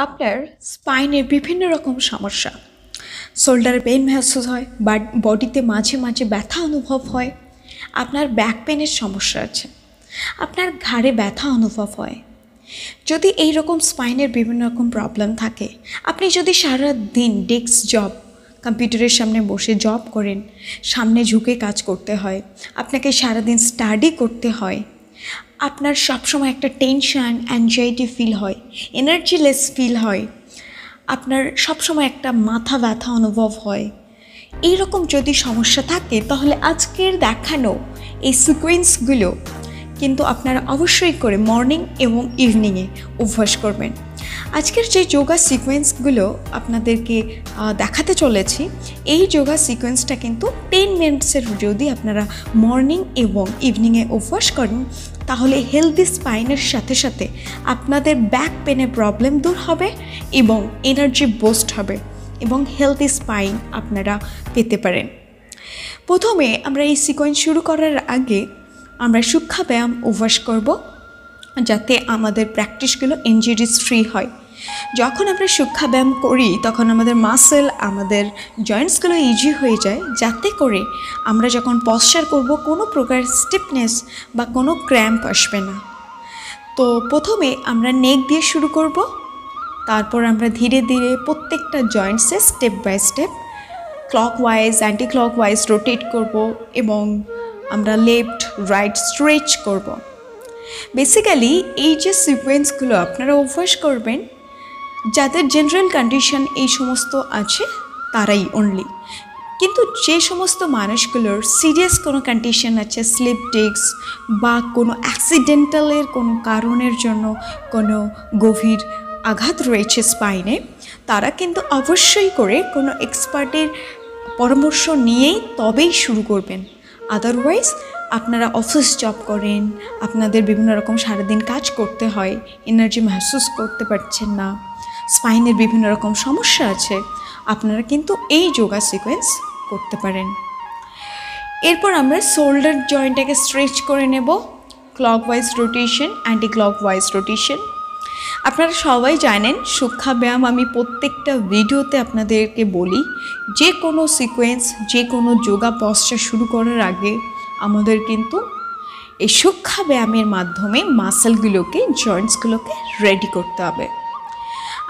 আপনার স্পাইনের বিভিন্ন রকম সমস্যা, শোল্ডারে পেন মেহসুস হয় বা বডিতে মাঝে মাঝে ব্যথা অনুভব হয়, আপনার ব্যাক পেনের সমস্যা আছে, আপনার ঘাড়ে ব্যথা অনুভব হয়। যদি এই রকম স্পাইনের বিভিন্ন রকম প্রবলেম থাকে, আপনি যদি সারা দিন ডেস্ক জব, কম্পিউটারের সামনে বসে জব করেন, সামনে ঝুঁকে কাজ করতে হয়, আপনাকে সারাদিন স্টাডি করতে হয়, আপনার সবসময় একটা টেনশন অ্যাংজাইটি ফিল হয়, এনার্জিলেস ফিল হয়, আপনার সবসময় একটা মাথা ব্যথা অনুভব হয়, এই রকম যদি সমস্যা থাকে তাহলে আজকের দেখানো এই সিকোয়েন্সগুলো কিন্তু আপনারা অবশ্যই করে মর্নিং এবং ইভিনিংয়ে অভ্যাস করবেন। আজকের যে যোগা সিকোয়েন্সগুলো আপনাদেরকে দেখাতে চলেছি, এই যোগা সিকোয়েন্সটা কিন্তু 10 মিনিটসের যদি আপনারা মর্নিং এবং ইভিনিংয়ে অভ্যাস করেন তাহলে হেলদি স্পাইনের সাথে সাথে আপনাদের ব্যাক পেনের প্রবলেম দূর হবে এবং এনার্জি বুস্ট হবে এবং হেলদি স্পাইন আপনারা পেতে পারেন। প্রথমে আমরা এই সিকোয়েন্স শুরু করার আগে আমরা সূক্ষ্ম ব্যায়াম অভ্যাস করব, যাতে আমাদের প্র্যাকটিসগুলো ইনজুরিজ ফ্রি হয়। যখন আমরা সূক্ষ্ম ব্যায়াম করি তখন আমাদের মাসেল, আমাদের জয়েন্টসগুলো ইজি হয়ে যায়, যাতে করে আমরা যখন পশ্চার করব কোনো প্রকার স্টিফনেস বা কোনো ক্র্যাম্প আসবে না। তো প্রথমে আমরা নেক দিয়ে শুরু করব, তারপর আমরা ধীরে ধীরে প্রত্যেকটা জয়েন্টসে step by step clockwise anti clockwise rotate করব এবং আমরা লেফট রাইট স্ট্রেচ করব। বেসিক্যালি এই যে সিকোয়েন্সগুলো আপনারা অভ্যাস করবেন, যাদের জেনারেল কন্ডিশন এই সমস্ত আছে তারাই অনলি। কিন্তু যে সমস্ত মানুষগুলোর সিরিয়াস কোনো কন্ডিশন আছে, স্লিপ ডিস্ক বা কোনো অ্যাক্সিডেন্টালের কোনো কারণের জন্য কোনো গভীর আঘাত রয়েছে স্পাইনে, তারা কিন্তু অবশ্যই করে কোনো এক্সপার্টের পরামর্শ নিয়েই তবেই শুরু করবেন। আদারওয়াইজ আপনারা অফিস জব করেন, আপনাদের বিভিন্ন রকম সারাদিন কাজ করতে হয়, এনার্জি মেহসুস করতে পারছেন না, স্পাইনের বিভিন্ন রকম সমস্যা আছে, আপনারা কিন্তু এই যোগা সিকোয়েন্স করতে পারেন। এরপর আমরা শোল্ডার জয়েন্টটাকে স্ট্রেচ করে নেব, clockwise rotation, anti clockwise rotation. আপনারা সবাই জানেন সূক্ষ্ম ব্যায়াম আমি প্রত্যেকটা ভিডিওতে আপনাদেরকে বলি, যে কোনো সিকোয়েন্স, যে কোনো যোগা পশ্চার শুরু করার আগে আমাদের কিন্তু এই সূক্ষ্ম ব্যায়ামের মাধ্যমে মাসেলগুলোকে, জয়েন্টসগুলোকে রেডি করতে হবে।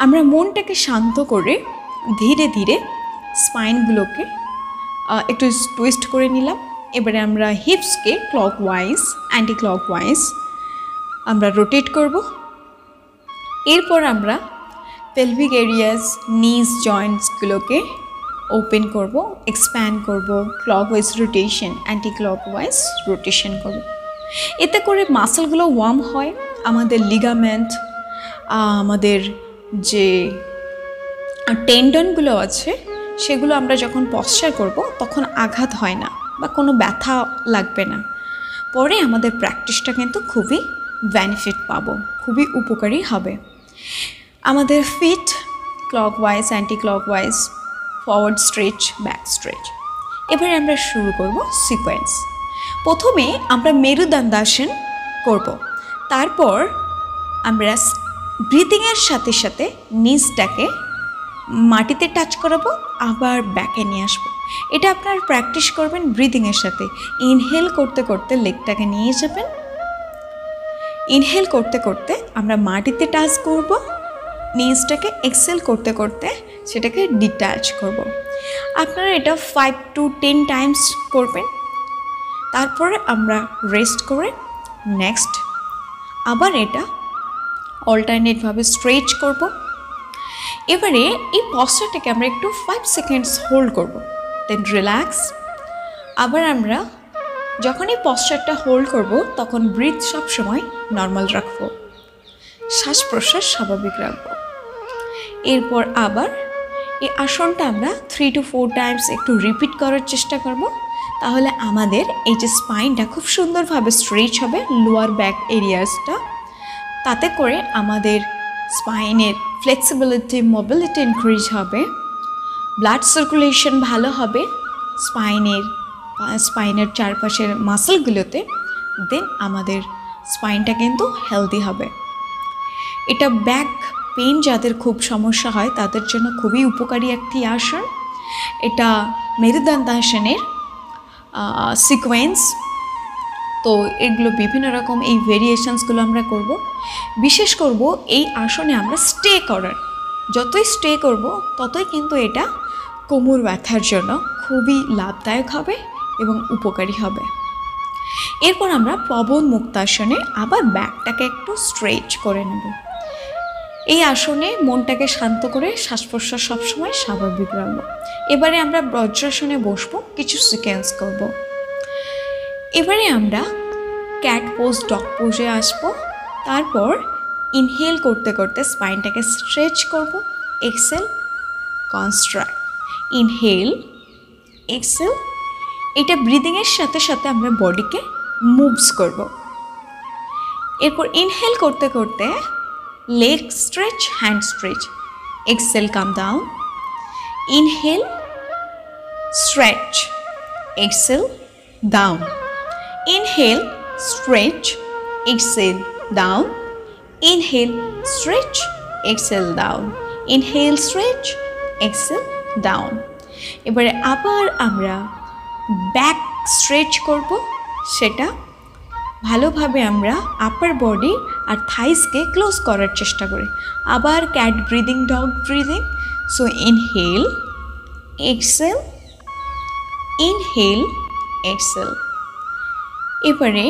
আমরা মনটাকে শান্ত করে ধীরে ধীরে স্পাইনগুলোকে একটু টুইস্ট করে নিলাম। এবারে আমরা হিপসকে ক্লকওয়াইজ অ্যান্টি ক্লকওয়াইজ আমরা রোটেট করব। এরপর আমরা পেলভিক এরিয়াস, নিজ জয়েন্টসগুলোকে ওপেন করব, এক্সপ্যান্ড করব, clockwise rotation, anti clockwise rotation করব। এতে করে মাসেলগুলো ওয়ার্ম হয়, আমাদের লিগামেন্ট, আমাদের যে টেন্ডনগুলো আছে সেগুলো আমরা যখন পশ্চার করব তখন আঘাত হয় না বা কোনো ব্যথা লাগবে না। পরে আমাদের প্র্যাকটিসটা কিন্তু খুবই বেনিফিট পাবো, খুবই উপকারী হবে। আমাদের feet clockwise anti clockwise, forward stretch, back stretch. এবারে আমরা শুরু করব সিকোয়েন্স। প্রথমে আমরা মেরুদণ্ডাসন করব, তারপর আমরা ব্রিদিংয়ের সাথে সাথে নিচটাকে মাটিতে টাচ করাবো, আবার ব্যাকে নিয়ে আসবো। এটা আপনারা প্র্যাকটিস করবেন ব্রিদিংয়ের সাথে। ইনহেল করতে করতে লেগটাকে নিয়ে যাবেন, ইনহেল করতে করতে আমরা মাটিতে টাচ করব, নিচটাকে এক্সেল করতে করতে সেটাকে ডিট্যাচ করব। আপনারা এটা 5 to 10 টাইমস করবেন। তারপরে আমরা রেস্ট করে নেক্সট আবার এটা অল্টারনেটভাবে স্ট্রেচ করব। এবারে এই পশ্চারটাকে আমরা একটু 5 সেকেন্ডস হোল্ড করব, দেন রিল্যাক্স। আবার আমরা যখন এই পশ্চারটা হোল্ড করব তখন ব্রিথ সবসময় নর্মাল রাখবো, শ্বাস প্রশ্বাস স্বাভাবিক রাখবো। এরপর আবার এই আসনটা আমরা 3 to 4 টাইমস একটু রিপিট করার চেষ্টা করব। তাহলে আমাদের এই যে স্পাইনটা খুব সুন্দরভাবে স্ট্রেচ হবে, লোয়ার ব্যাক এরিয়াসটা, তাতে করে আমাদের স্পাইনের ফ্লেক্সিবিলিটি, মোবিলিটি ইনক্রিজ হবে, ব্লাড সার্কুলেশন ভালো হবে স্পাইনের চারপাশের মাসেলগুলোতে, দেন আমাদের স্পাইনটা কিন্তু হেলদি হবে। এটা ব্যাক পেন যাদের খুব সমস্যা হয় তাদের জন্য খুবই উপকারী একটি আসন। এটা মেরুদণ্ডাসনের সিকোয়েন্স। তো এগুলো বিভিন্ন রকম এই ভেরিয়েশনসগুলো আমরা করব। বিশেষ করব এই আসনে আমরা স্টে করার, যতই স্টে করব ততই কিন্তু এটা কোমর ব্যথার জন্য খুবই লাভদায়ক হবে এবং উপকারী হবে। এরপর আমরা পবন মুক্তাসনে আবার ব্যাকটাকে একটু স্ট্রেচ করে নেব। এই আসনে মনটাকে শান্ত করে শ্বাস প্রশ্বাস সবসময় স্বাভাবিক রাখবো। এবারে আমরা বজ্রাসনে বসবো, কিছু সিকোয়েন্স করব। এবারে আমরা ক্যাট পোজ, ডগ পোজে আসবো। তারপর ইনহেল করতে করতে স্পাইনটাকে স্ট্রেচ করব। Exhale, construct, inhale, exhale. এটা ব্রিদিংয়ের সাথে সাথে আমরা বডিকে মুভস করব। এরপর ইনহেল করতে করতে leg stretch, hand stretch, exhale, come down, inhale, stretch, exhale, down, inhale, stretch, exhale, down, inhale, stretch, exhale, down, inhale, stretch, exhale, down। এবারে আবার আমরা ব্যাক স্ট্রেচ করব। সেটা ভালোভাবে আমরা আপার বডি আর থাইসকে ক্লোজ করার চেষ্টা করি। আবার cat breathing, dog breathing. So inhale, exhale, inhale, exhale. এবারে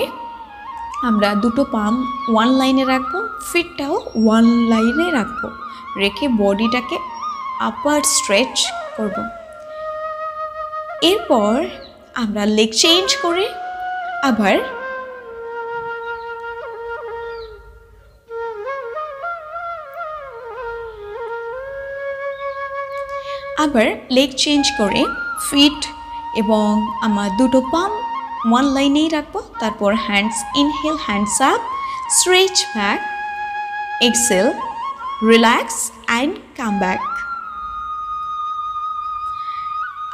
আমরা দুটো পাম ওয়ান লাইনে রাখবো, ফিটটাও ওয়ান লাইনে রাখবো, রেখে বডিটাকে আপার স্ট্রেচ করব। এরপর আমরা লেগ চেঞ্জ করে আবার লেগ চেঞ্জ করে ফিট এবং আমার দুটো পাম ওয়ান লাইনেই রাখবো। তারপর hands, inhale, hands up, stretch back, exhale, relax and come back.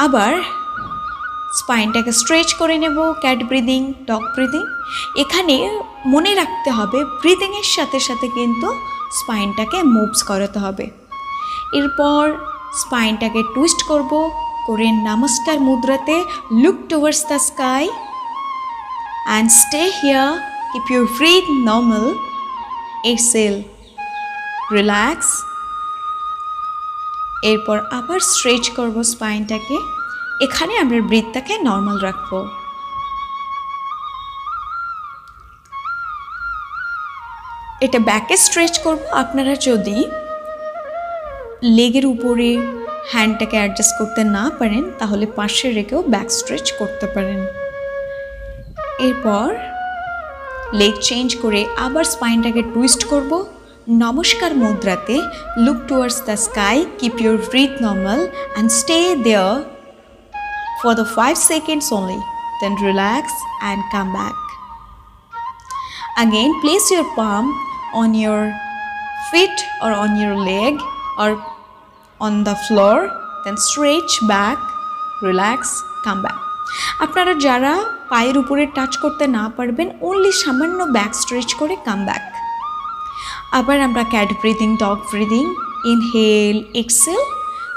আবার স্পাইনটাকে স্ট্রেচ করে নেব, ক্যাট ব্রিদিং, ডগ ব্রিদিং। এখানে মনে রাখতে হবে ব্রিদিংয়ের সাথে সাথে কিন্তু স্পাইনটাকে মুভস করাতে হবে। এরপর স্পাইনটাকে টুইস্ট করব, করে নমস্কার মুদ্রাতে look towards the sky and stay here, keep your breath normal, exhale, relax। এরপর আবার স্ট্রেচ করব স্পাইনটাকে। এখানে আমরা ব্রিথটাকে নর্মাল রাখবো। এটা ব্যাকে স্ট্রেচ করব। আপনারা যদি লেগের উপরে হ্যান্ডটাকে অ্যাডজাস্ট করতে না পারেন তাহলে পাশে রেখেও ব্যাক স্ট্রেচ করতে পারেন। এরপর লেগ চেঞ্জ করে আবার স্পাইনটাকে টুইস্ট করব। নমস্কার মুদ্রাতে look towards the sky, keep your breath normal and stay there for the 5 seconds only, then relax and come back. Again, place your palm on your feet or on your leg or on the floor, then stretch back, relax, come back. আপনারা যারা পায়ের উপরে touch করতে না পারবেন only সামান্য back stretch করে কাম back. আবার আমরা cat breathing, dog breathing, inhale, exhale,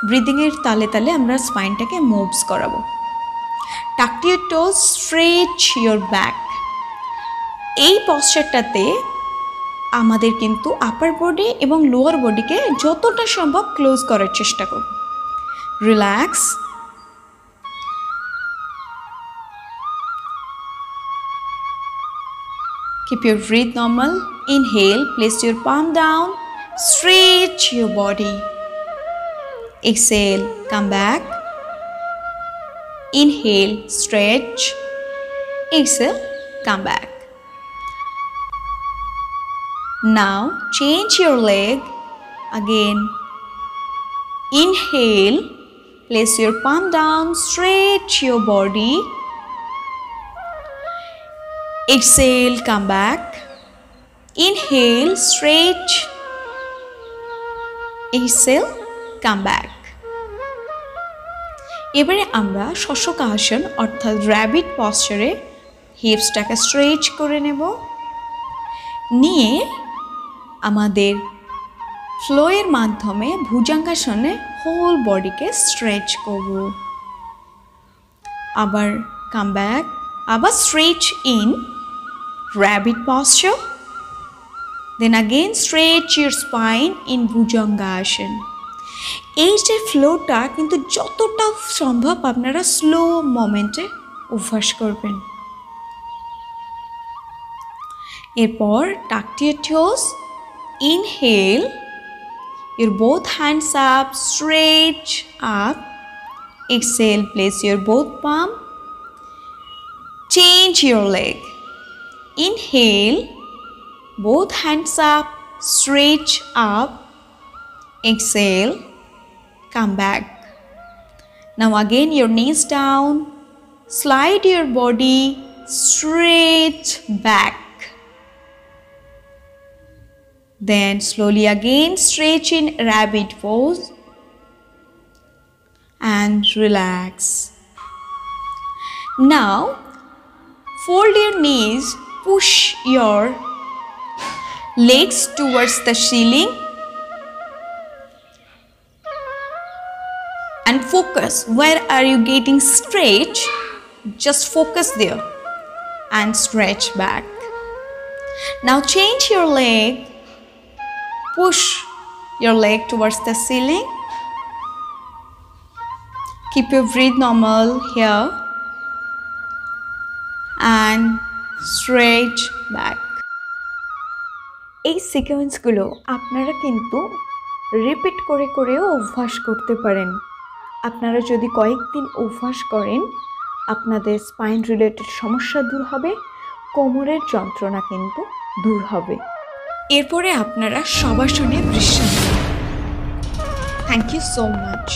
ব্রিদিংয়ের তালে তালে আমরা স্পাইনটাকে মুভস করাবো। Tuck your toes, stretch your back. এই পশ্চারটাতে আমাদের কিন্তু আপার বডি এবং লোয়ার বডিকে যতটা সম্ভব ক্লোজ করার চেষ্টা করব। Relax, keep your breath normal. Inhale, place your palm down, stretch your body. Exhale, come back. Inhale, stretch. Exhale, come back. Now change your leg. Again, inhale, place your palm down, stretch your body. Exhale, come back. Inhale, stretch. Exhale, come back. এবারে আমরা শশকাসন অর্থাৎ rabbit পশ্চারে হিপসটাকে stretch করে নেব। নিয়ে আমাদের ফ্লোয়ের মাধ্যমে ভুজঙ্গাসনে whole বডিকে stretch করব। আবার কাম ব্যাক, আবার stretch in rabbit posture, then again stretch your spine in bhujangasana. এই যে ফ্লোটা কিন্তু যতটা সম্ভব আপনারা স্লো মোমেন্টে অভ্যাস করবেন। এরপর tuck your toes, inhale, your both hands up, stretch up, exhale, place your both palm, change your leg, inhale, both hands up, stretch up, exhale, come back. Now again your knees down, slide your body straight back. Then slowly again stretch in rabbit pose and relax. Now fold your knees, push your legs towards the ceiling and focus. Where are you getting stretch? Just focus there and stretch back. Now change your leg, push your leg towards the ceiling. Keep your breath normal here and stretch back. এই সিকোয়েন্সগুলো আপনারা কিন্তু repeat করে করেও অভ্যাস করতে পারেন। আপনারা যদি কয়েকদিন অভ্যাস করেন আপনাদের স্পাইন রিলেটেড সমস্যা দূর হবে, কোমরের যন্ত্রণা কিন্তু দূর হবে। এরপরে আপনারা শবাসনে বিশ্রাম নিন। Thank you so much.